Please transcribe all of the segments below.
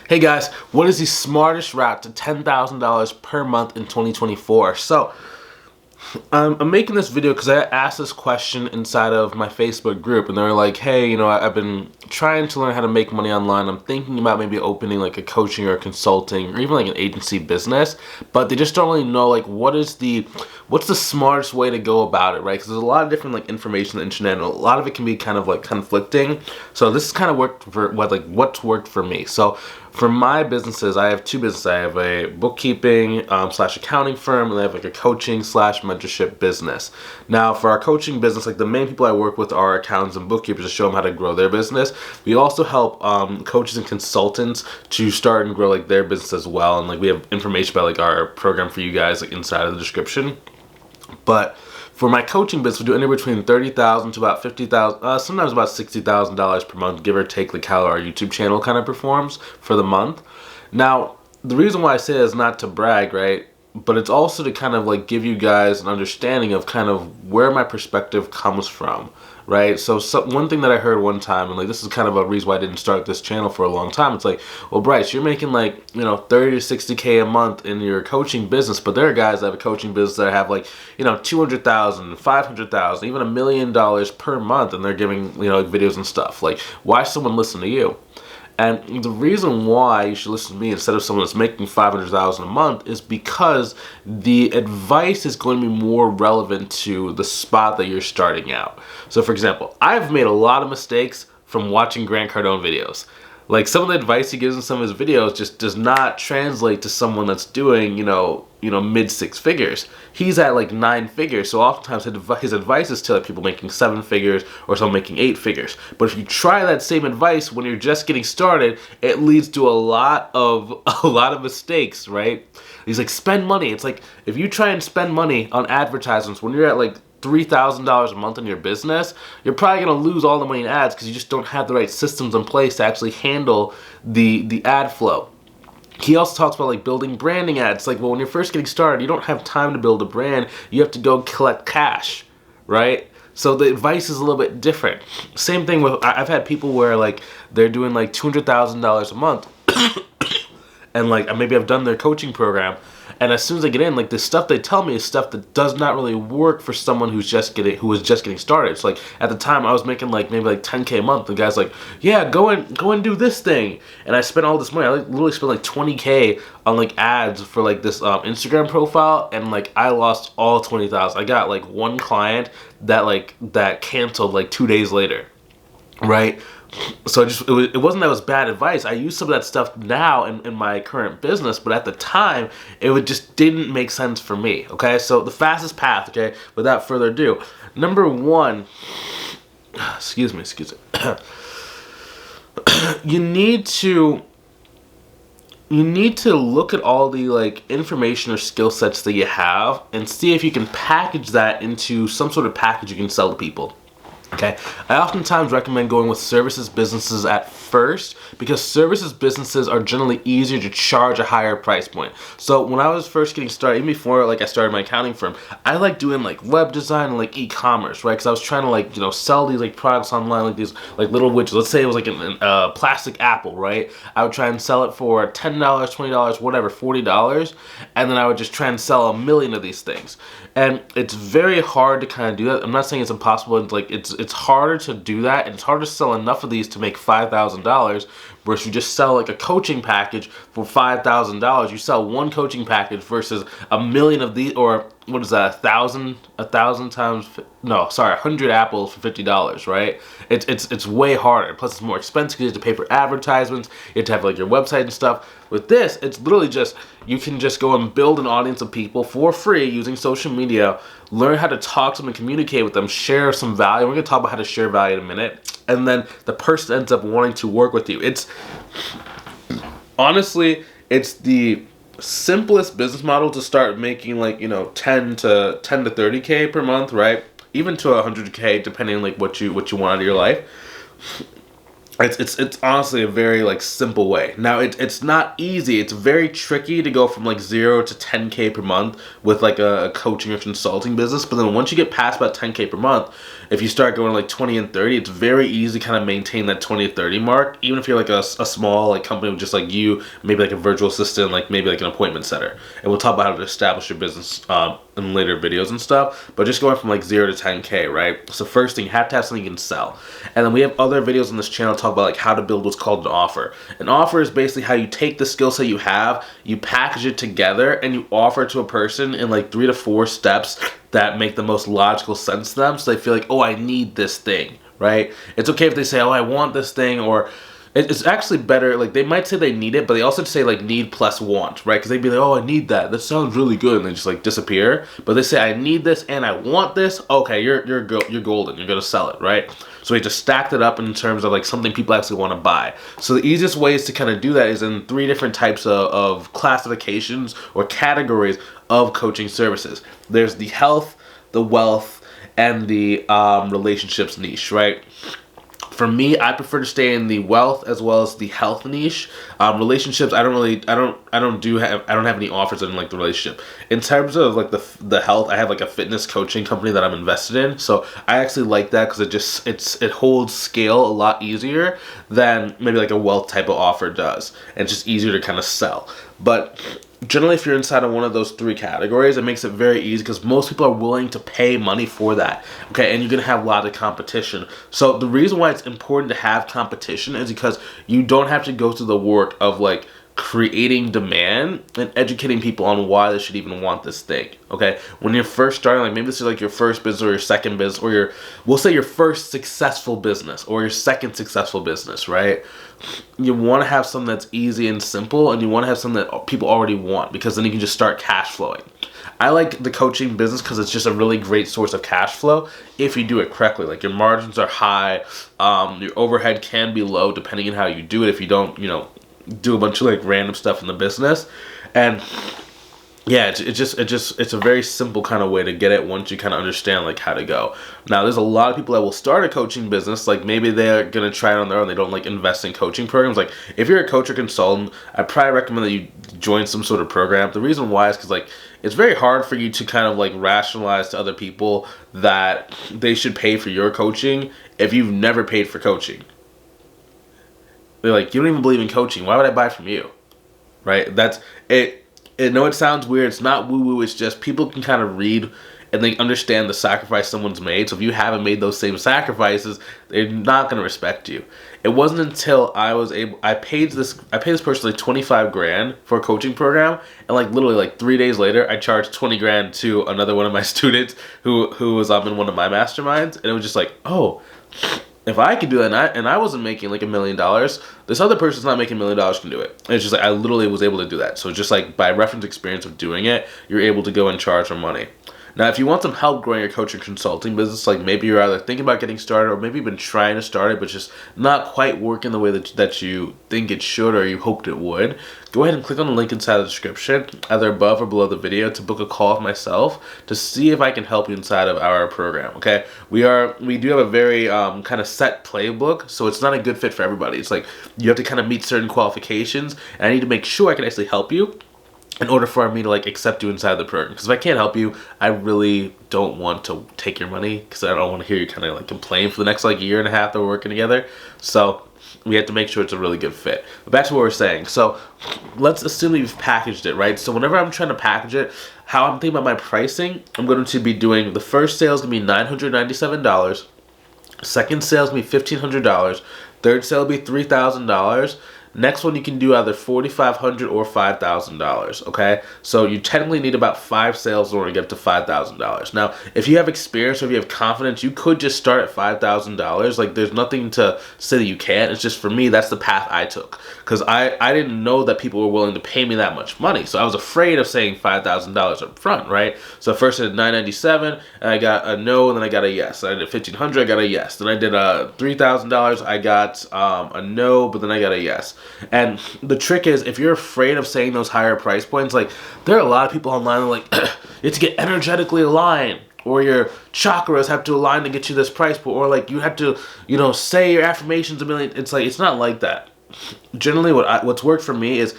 Hey guys, what is the smartest route to $10,000 per month in 2024? So, I'm making this video because I asked this question inside of my Facebook group, and they were like, hey, I've been trying to learn how to make money online. I'm thinking about maybe opening like a coaching or consulting or even like an agency business, but they just don't really know like what's the smartest way to go about it, right? Because there's a lot of different like information on the internet, and a lot of it can be kind of like conflicting. So this is kind of what's worked for me. So for my businesses, I have two businesses. I have a bookkeeping slash accounting firm, and I have like a coaching slash mentorship business. Now, for our coaching business, like the main people I work with are accountants and bookkeepers to show them how to grow their business. We also help coaches and consultants to start and grow like their business as well. And like we have information about like our program for you guys like inside of the description. But for my coaching business, we do anywhere between $30,000 to about $50,000, sometimes about $60,000 per month, give or take, like how our YouTube channel kind of performs for the month. Now, the reason why I say that is not to brag, right? But it's also to kind of like give you guys an understanding of kind of where my perspective comes from, right? So one thing that I heard one time, and like this is kind of a reason why I didn't start this channel for a long time. It's like, well, Bryce, you're making like 30 to 60K a month in your coaching business, but there are guys that have a coaching business that have like 200,000, 500,000, even $1 million per month, and they're giving videos and stuff. Like, why should someone listen to you? And the reason why you should listen to me instead of someone that's making $500,000 a month is because the advice is going to be more relevant to the spot that you're starting out. So for example, I've made a lot of mistakes from watching Grant Cardone videos. Like some of the advice he gives in some of his videos just does not translate to someone that's doing, mid six figures. He's at like 9 figures, so oftentimes his advice is to like people making 7 figures or someone making 8 figures. But if you try that same advice when you're just getting started, it leads to a lot of mistakes, right? He's like, spend money. It's like if you try and spend money on advertisements when you're at like $3,000 a month in your business, you're probably going to lose all the money in ads because you just don't have the right systems in place to actually handle the ad flow. He also talks about like building branding ads. Like, well, when you're first getting started, you don't have time to build a brand. You have to go collect cash, right? So the advice is a little bit different. Same thing with, I've had people where like they're doing like $200,000 a month and like maybe I've done their coaching program, and as soon as I get in, like the stuff they tell me is stuff that does not really work for someone who was just getting started. So like at the time I was making like maybe like 10K a month. The guy's like, yeah, go and do this thing, and I spent all this money. I like literally spent like 20K on like ads for like this Instagram profile, and like I lost all 20,000. I got like one client that canceled like 2 days later, right? So it wasn't that it was bad advice. I use some of that stuff now in my current business, but at the time, it just didn't make sense for me, okay? So the fastest path, okay, without further ado, number one, excuse me, you need to look at all the like information or skill sets that you have and see if you can package that into some sort of package you can sell to people. Okay, I oftentimes recommend going with services businesses at first because services businesses are generally easier to charge a higher price point. So when I was first getting started, even before like I started my accounting firm, I like doing like web design and like e-commerce, right? Because I was trying to like sell these like products online, like these like little widgets. Let's say it was like a plastic apple, right? I would try and sell it for $10, $20, whatever, $40, and then I would just try and sell 1 million of these things. And it's very hard to kind of do that. I'm not saying it's impossible. It's like it's harder to do that, and it's harder to sell enough of these to make $5,000. Versus you just sell like a coaching package for $5,000. You sell one coaching package versus 1 million of these, or what is that? 100 apples for $50, right? It's way harder. Plus it's more expensive because you have to pay for advertisements. You have to have like your website and stuff. With this, it's literally just, you can just go and build an audience of people for free using social media, learn how to talk to them and communicate with them, share some value. We're going to talk about how to share value in a minute. And then the person ends up wanting to work with you. Honestly, it's the simplest business model to start making like, 10 to 30K per month, right? Even to 100K, depending on like what you want out of your life. It's honestly a very like simple way. Now it's not easy. It's very tricky to go from like 0 to 10K per month with like a coaching or consulting business. But then once you get past about 10K per month, if you start going like 20 and 30, it's very easy to kind of maintain that 20 to 30 mark. Even if you're like a small like company with just like you, maybe like a virtual assistant, like maybe like an appointment setter. And we'll talk about how to establish your business in later videos and stuff. But just going from like 0 to 10K, right? So first thing, you have to have something you can sell. And then we have other videos on this channel talk about like how to build what's called an offer. An offer is basically how you take the skill set you have, you package it together, and you offer it to a person in like 3 to 4 steps that make the most logical sense to them, so they feel like, oh, I need this thing, right? It's okay if they say, oh, I want this thing, or it's actually better, like they might say they need it, but they also say like need plus want, right? Because they'd be like, oh, I need that. That sounds really good, and they just like disappear. But they say I need this and I want this. Okay, you're golden. You're gonna sell it, right? So we just stacked it up in terms of like something people actually want to buy. So the easiest ways to kind of do that is in 3 different types of classifications or categories of coaching services. There's the health, the wealth, and the relationships niche, right? For me, I prefer to stay in the wealth as well as the health niche. Relationships, I don't have any offers in like the relationship. In terms of like the health, I have like a fitness coaching company that I'm invested in. So I actually like that because it holds scale a lot easier than maybe like a wealth type of offer does. And it's just easier to kind of sell. But generally, if you're inside of one of those 3 categories, it makes it very easy because most people are willing to pay money for that. Okay, and you're going to have a lot of competition. So the reason why it's important to have competition is because you don't have to go through the work of like creating demand and educating people on why they should even want this thing. Okay, when you're first starting, like maybe this is like your first business or your second business, or we'll say your first successful business or your second successful business, right? You want to have something that's easy and simple, and you want to have something that people already want, because then you can just start cash flowing. I like the coaching business because it's just a really great source of cash flow if you do it correctly. Like your margins are high, your overhead can be low depending on how you do it. If you don't, do a bunch of like random stuff in the business, and yeah, it's a very simple kind of way to get it once you kind of understand like how to go. Now, there's a lot of people that will start a coaching business, like maybe they're gonna try it on their own. They don't like invest in coaching programs. Like if you're a coach or consultant, I probably recommend that you join some sort of program. The reason why is because like it's very hard for you to kind of like rationalize to other people that they should pay for your coaching if you've never paid for coaching. They're like, you don't even believe in coaching. Why would I buy from you? Right? That's it. I know it sounds weird. It's not woo-woo. It's just people can kind of read and they understand the sacrifice someone's made. So if you haven't made those same sacrifices, they're not going to respect you. It wasn't until I paid this person like 25 grand for a coaching program, and like literally like 3 days later, I charged 20 grand to another one of my students who was in one of my masterminds, and it was just like, oh, if I could do that, and I wasn't making like $1 million, this other person's not making $1 million can do it. And it's just like I literally was able to do that. So just like by reference experience of doing it, you're able to go and charge them money. Now, if you want some help growing your coaching consulting business, like maybe you're either thinking about getting started or maybe you've been trying to start it, but just not quite working the way that you think it should or you hoped it would, go ahead and click on the link inside the description, either above or below the video, to book a call with myself to see if I can help you inside of our program, okay? We do have a very kind of set playbook, so it's not a good fit for everybody. It's like you have to kind of meet certain qualifications, and I need to make sure I can actually help you in order for me to like accept you inside the program. Because if I can't help you, I really don't want to take your money, because I don't want to hear you kind of like complain for the next like year and a half that we're working together. So we have to make sure it's a really good fit. But back to what we're saying. So let's assume that you've packaged it, right? So whenever I'm trying to package it, how I'm thinking about my pricing, I'm going to be doing, the first sale is going to be $997. Second sale is going to be $1,500. Third sale will be $3,000. Next one you can do either $4,500 or $5,000, okay? So you technically need about 5 sales in order to get to $5,000. Now, if you have experience or if you have confidence, you could just start at $5,000. Like, there's nothing to say that you can't. It's just, for me, that's the path I took. Because I didn't know that people were willing to pay me that much money. So I was afraid of saying $5,000 up front, right? So first I did $997, and I got a no, and then I got a yes. I did $1,500, I got a yes. Then I did $3,000, I got a no, but then I got a yes. And the trick is, if you're afraid of saying those higher price points, like there are a lot of people online that are like, you have to get energetically aligned, or your chakras have to align to get you this price point, or like you have to, you know, say your affirmations a million. It's like, it's not like that. Generally, what's worked for me is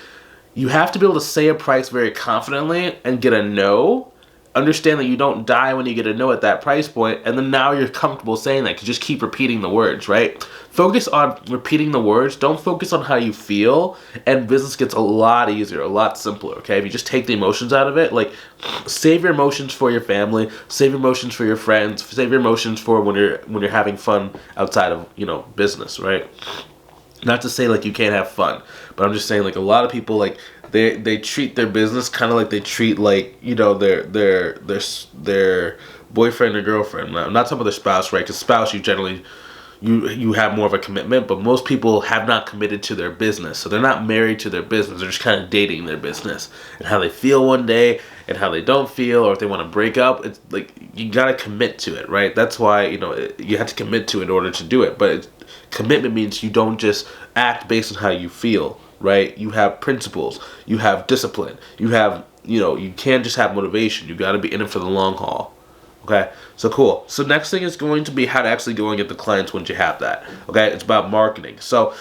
you have to be able to say a price very confidently and get a no. Understand that you don't die when you get a no at that price point, and then now you're comfortable saying that because just keep repeating the words, right? Focus on repeating the words. Don't focus on how you feel, and business gets a lot easier, a lot simpler, okay? If you just take the emotions out of it, like save your emotions for your family, save your emotions for your friends, save your emotions for when you're having fun outside of, you know, business, right? Not to say like you can't have fun, but I'm just saying like a lot of people like they treat their business kind of like they treat like, you know, their boyfriend or girlfriend. I'm not talking about their spouse, right? Because spouse, you generally you have more of a commitment, but most people have not committed to their business, so they're not married to their business. They're just kind of dating their business and how they feel one day and how they don't feel, or if they want to break up. It's like you gotta commit to it, right? That's why, you know, you have to commit to it in order to do it. But commitment means you don't just act based on how you feel, right? You have principles, you have discipline, you have, you know, you can't just have motivation. You got to be in it for the long haul. Okay, so cool. So next thing is going to be how to actually go and get the clients once you have that. Okay, it's about marketing. So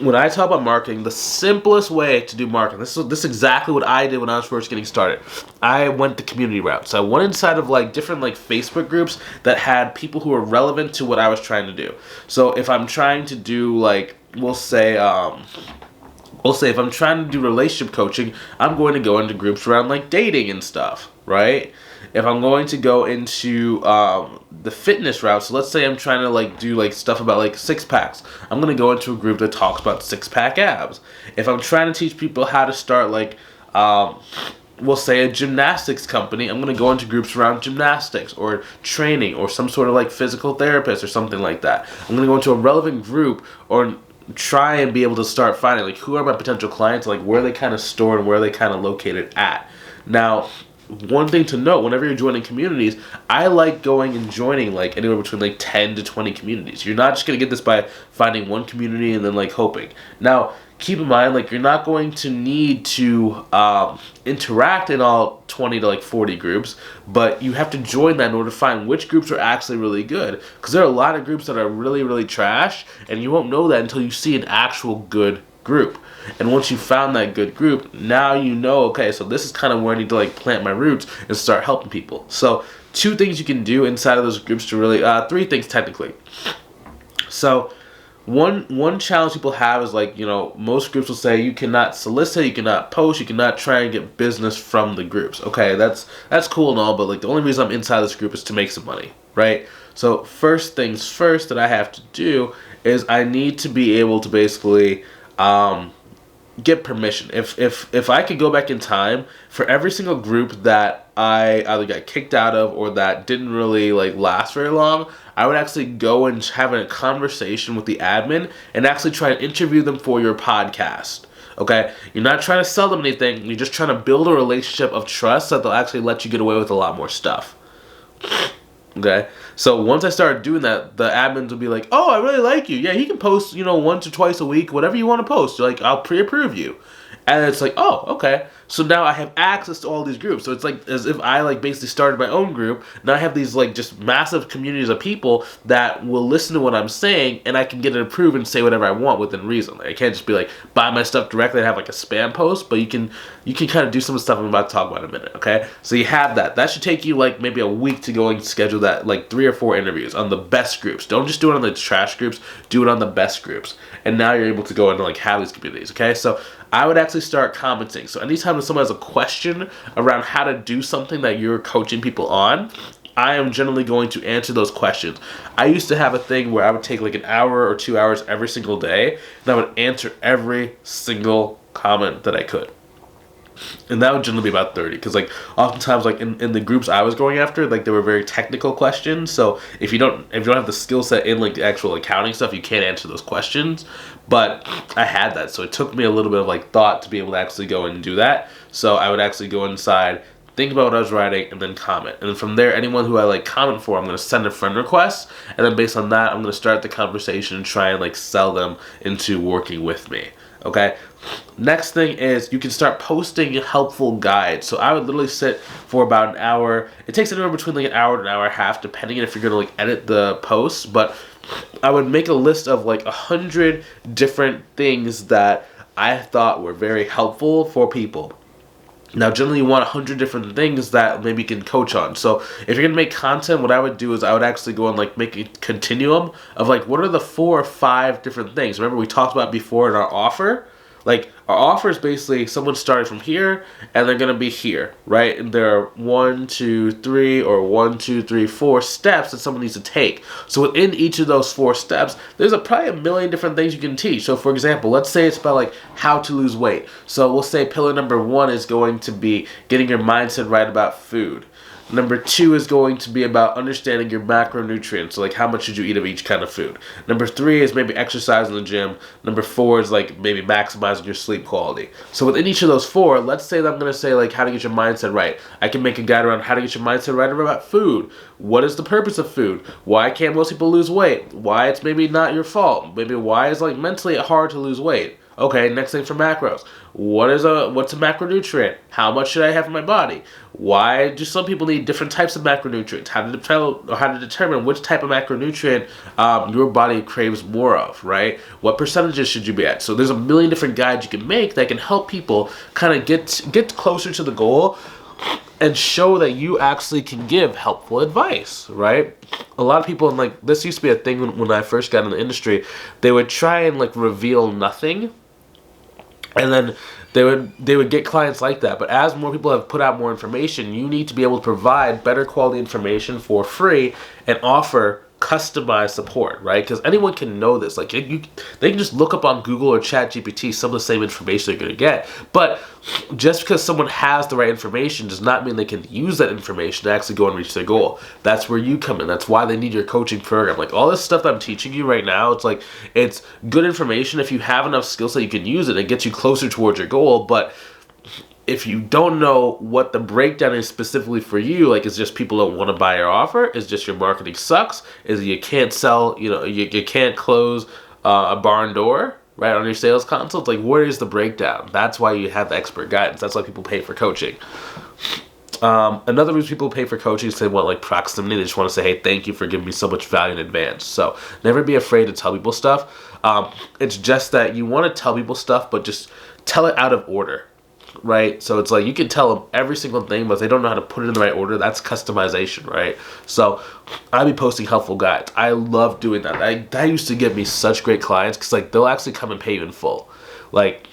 when I talk about marketing, the simplest way to do marketing, this is exactly what I did when I was first getting started. I went the community route. So I went inside of like different like Facebook groups that had people who were relevant to what I was trying to do. So if I'm trying to do like, we'll say if I'm trying to do relationship coaching, I'm going to go into groups around like dating and stuff, right? If I'm going to go into the fitness route, so let's say I'm trying to like do like stuff about like six packs, I'm going to go into a group that talks about six pack abs. If I'm trying to teach people how to start like we'll say a gymnastics company, I'm going to go into groups around gymnastics or training or some sort of like physical therapist or something like that. I'm going to go into a relevant group or try and be able to start finding like who are my potential clients, like where they kind of store and where they kind of located at. Now, one thing to note, whenever you're joining communities, I like going and joining like anywhere between like 10 to 20 communities. You're not just going to get this by finding one community and then like hoping. Now, keep in mind, like you're not going to need to interact in all 20 to like 40 groups, but you have to join that in order to find which groups are actually really good. Because there are a lot of groups that are really, really trash, and you won't know that until you see an actual good group. And once you found that good group, now you know, okay, so this is kind of where I need to like plant my roots and start helping people. So 2 things you can do inside of those groups to really, 3 things technically. So one challenge people have is like, you know, most groups will say you cannot solicit, you cannot post, you cannot try and get business from the groups. Okay, that's cool and all, but like the only reason I'm inside this group is to make some money, right? So first things first that I have to do is I need to be able to basically get permission. If I could go back in time, for every single group that I either got kicked out of or that didn't really like last very long, I would actually go and have a conversation with the admin and actually try and interview them for your podcast. Okay, you're not trying to sell them anything, you're just trying to build a relationship of trust so that they'll actually let you get away with a lot more stuff. Okay, so once I started doing that, the admins will be like, oh, I really like you. Yeah, you can post, you know, once or twice a week, whatever you want to post. Like, I'll pre-approve you. And it's like, oh, okay. So now I have access to all these groups. So it's like as if I like basically started my own group. Now I have these like just massive communities of people that will listen to what I'm saying, and I can get it approved and say whatever I want within reason. Like, I can't just be like buy my stuff directly and have like a spam post, but you can kind of do some of the stuff I'm about to talk about in a minute. Okay, so you have that. That should take you like maybe a week to go and schedule that, like 3 or 4 interviews on the best groups. Don't just do it on the trash groups. Do it on the best groups, and now you're able to go into like have these communities. Okay, so I would actually start commenting. So anytime that someone has a question around how to do something that you're coaching people on, I am generally going to answer those questions. I used to have a thing where I would take like an hour or 2 hours every single day, and I would answer every single comment that I could. And that would generally be about 30, because like oftentimes like in the groups I was going after, like they were very technical questions. So if you don't have the skill set in like the actual accounting stuff, you can't answer those questions. But I had that, so it took me a little bit of like thought to be able to actually go and do that. So I would actually go inside, think about what I was writing, and then comment. And then from there, anyone who I like comment for, I'm going to send a friend request, and then based on that, I'm going to start the conversation and try and like sell them into working with me. Okay, Next thing is you can start posting helpful guides. So I would literally sit for about an hour. It takes anywhere between like an hour to an hour and a half, depending if you're gonna like edit the posts. But I would make a list of like 100 different things that I thought were very helpful for people. Now, generally, you want 100 different things that maybe you can coach on. So, if you're gonna make content, what I would do is I would actually go and like make a continuum of like what are the 4 or 5 different things. Remember, we talked about before in our offer. Like, our offer is basically someone starting from here and they're gonna be here, right? And there are 1, 2, 3, or 1, 2, 3, 4 steps that someone needs to take. So within each of those 4 steps, there's probably a million different things you can teach. So for example, let's say it's about like how to lose weight. So we'll say pillar number 1 is going to be getting your mindset right about food. Number 2 is going to be about understanding your macronutrients, so like how much should you eat of each kind of food. Number 3 is maybe exercise in the gym. Number 4 is like maybe maximizing your sleep quality. So within each of those 4, let's say that I'm going to say like how to get your mindset right. I can make a guide around how to get your mindset right about food. What is the purpose of food? Why can't most people lose weight? Why it's maybe not your fault? Maybe why is like mentally hard to lose weight? Okay, next thing for macros. What's a macronutrient? How much should I have in my body? Why do some people need different types of macronutrients? How to determine which type of macronutrient your body craves more of, right? What percentages should you be at? So there's a million different guides you can make that can help people kind of get closer to the goal and show that you actually can give helpful advice, right? A lot of people, and like this used to be a thing when I first got in the industry, they would try and like reveal nothing. And then they would get clients like that. But as more people have put out more information, you need to be able to provide better quality information for free and offer customized support, right? Because anyone can know this. Like they can just look up on Google or ChatGPT some of the same information they're going to get. But just because someone has the right information does not mean they can use that information to actually go and reach their goal. That's where you come in. That's why they need your coaching program. Like all this stuff that I'm teaching you right now, it's like it's good information. If you have enough skill set, you can use it. It gets you closer towards your goal. But if you don't know what the breakdown is specifically for you, like it's just people don't want to buy your offer, it's just your marketing sucks, is you can't sell, you can't close a barn door, right, on your sales console. It's like, where is the breakdown? That's why you have the expert guidance. That's why people pay for coaching. Another reason people pay for coaching is they want like proximity. They just want to say, hey, thank you for giving me so much value in advance. So never be afraid to tell people stuff. It's just that you want to tell people stuff, but just tell it out of order. Right? So it's like you can tell them every single thing, but if they don't know how to put it in the right order, that's customization, right? So I'll be posting helpful guides. I love doing that. That used to give me such great clients because like they'll actually come and pay you in full. Like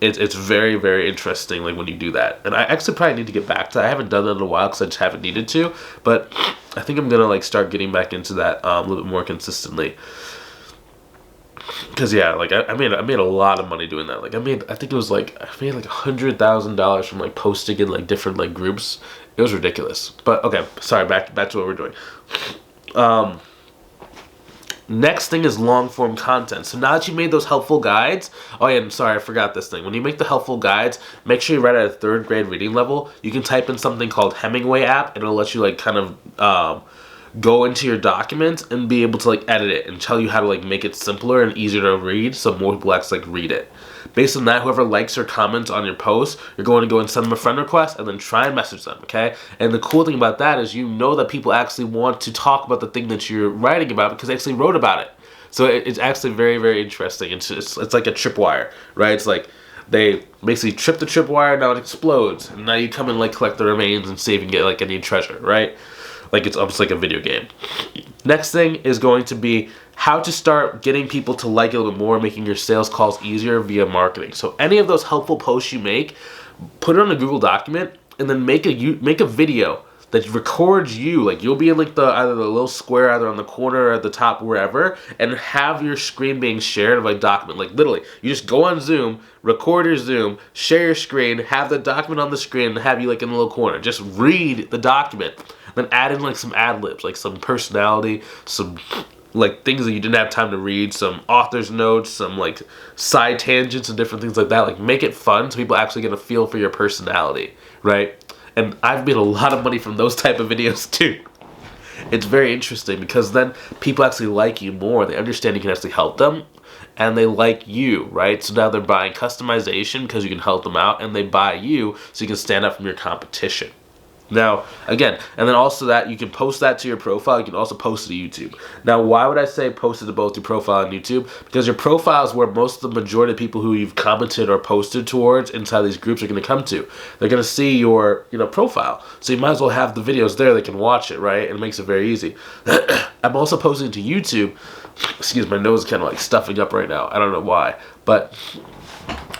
it's very, very interesting like when you do that. And I actually probably need to get back to that. I haven't done that in a while because I just haven't needed to, but I think I'm gonna like start getting back into that a little bit more consistently. Cause yeah, like I made a lot of money doing that. Like I made like $100,000 from like posting in like different like groups. It was ridiculous. But okay, sorry, back to what we're doing. Next thing is long form content. So now that you made those helpful guides, oh yeah, I'm sorry, I forgot this thing. When you make the helpful guides, make sure you write at a 3rd grade reading level. You can type in something called Hemingway app, and it'll let you like kind of go into your document and be able to like edit it and tell you how to like make it simpler and easier to read so more people actually like read it. Based on that, whoever likes or comments on your post, you're going to go and send them a friend request and then try and message them, okay? And the cool thing about that is you know that people actually want to talk about the thing that you're writing about because they actually wrote about it. So it's actually very, very interesting. It's like a tripwire, right? It's like they basically trip the tripwire, now it explodes, and now you come and like collect the remains and see if you can get like any treasure, right? Like it's almost like a video game. Next thing is going to be how to start getting people to like it a little bit more, making your sales calls easier via marketing. So any of those helpful posts you make, put it on a Google document and then make a video that records you. Like you'll be in like either the little square either on the corner or at the top, wherever, and have your screen being shared of a document. Like literally, you just go on Zoom, record your Zoom, share your screen, have the document on the screen, and have you like in the little corner. Just read the document. Then add in like some ad libs, like some personality, some like things that you didn't have time to read, some author's notes, some like side tangents and different things like that. Like make it fun so people actually get a feel for your personality, right? And I've made a lot of money from those type of videos too. It's very interesting because then people actually like you more. They understand you can actually help them. and they like you, right? So now they're buying customization because you can help them out, and they buy you so you can stand out from your competition. Now, again, and then also that you can post that to your profile. You can also post it to YouTube. Now, why would I say post it to both your profile and YouTube? Because your profile is where most of the majority of people who you've commented or posted towards inside these groups are going to come to. They're going to see your, profile. So you might as well have the videos there. They can watch it, right? And it makes it very easy. I'm also posting to YouTube. Excuse my nose is kind of like stuffing up right now. I don't know why, but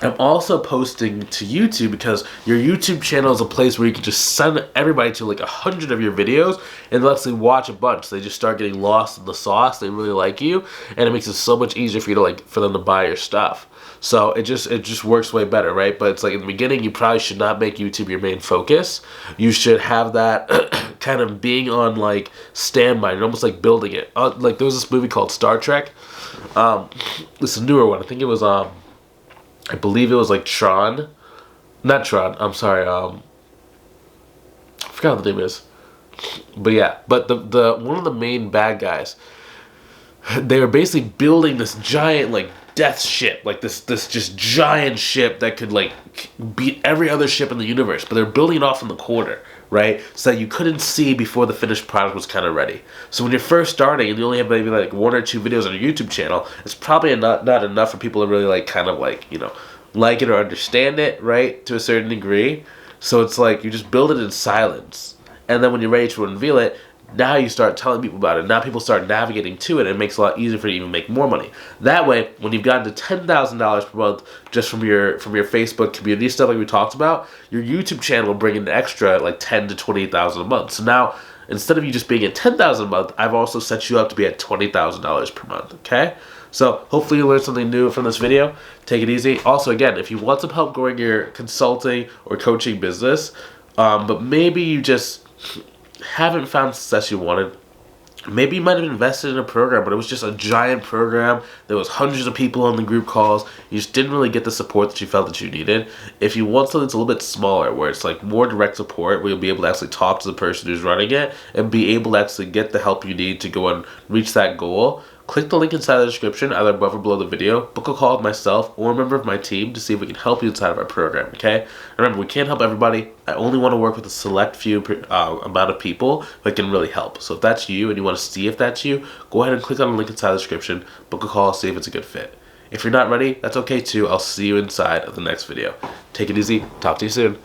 I'm also posting to YouTube because your YouTube channel is a place where you can just send everybody to like 100 of your videos and they'll actually watch a bunch. They just start getting lost in the sauce. They really like you, and it makes it so much easier for you to for them to buy your stuff. So it just works way better, right? But it's like in the beginning, you probably should not make YouTube your main focus. You should have that kind of being on like standby and almost like building it. Like there was this movie called Star Trek. This is a newer one. I think it was I believe it was like Tron. Not Tron, I'm sorry, I forgot what the name is. But yeah, but the one of the main bad guys, they were basically building this giant like death ship, like this just giant ship that could like beat every other ship in the universe, but they're building it off in the corner, right? So that you couldn't see before the finished product was kind of ready. So when you're first starting and you only have maybe like 1 or 2 videos on your YouTube channel, it's probably not enough for people to really like kind of like, like it or understand it, right? To a certain degree. So it's like you just build it in silence. And then when you're ready to reveal it, now you start telling people about it. Now people start navigating to it, and it makes it a lot easier for you to even make more money. That way, when you've gotten to $10,000 per month just from your Facebook community stuff like we talked about, your YouTube channel will bring in an extra like $10,000 to $28,000 a month. So now, instead of you just being at $10,000 a month, I've also set you up to be at $20,000 per month, okay? So hopefully you learned something new from this video. Take it easy. Also, again, if you want some help growing your consulting or coaching business, but maybe you just haven't found the success you wanted, maybe you might have invested in a program, but it was just a giant program. There was hundreds of people on the group calls. You just didn't really get the support that you felt that you needed. If you want something that's a little bit smaller, where it's like more direct support, where you'll be able to actually talk to the person who's running it and be able to actually get the help you need to go and reach that goal, click the link inside the description, either above or below the video. Book a call with myself or a member of my team to see if we can help you inside of our program, okay? Remember, we can't help everybody. I only want to work with a select few amount of people that can really help. So if that's you and you want to see if that's you, go ahead and click on the link inside the description, book a call, see if it's a good fit. If you're not ready, that's okay too. I'll see you inside of the next video. Take it easy. Talk to you soon.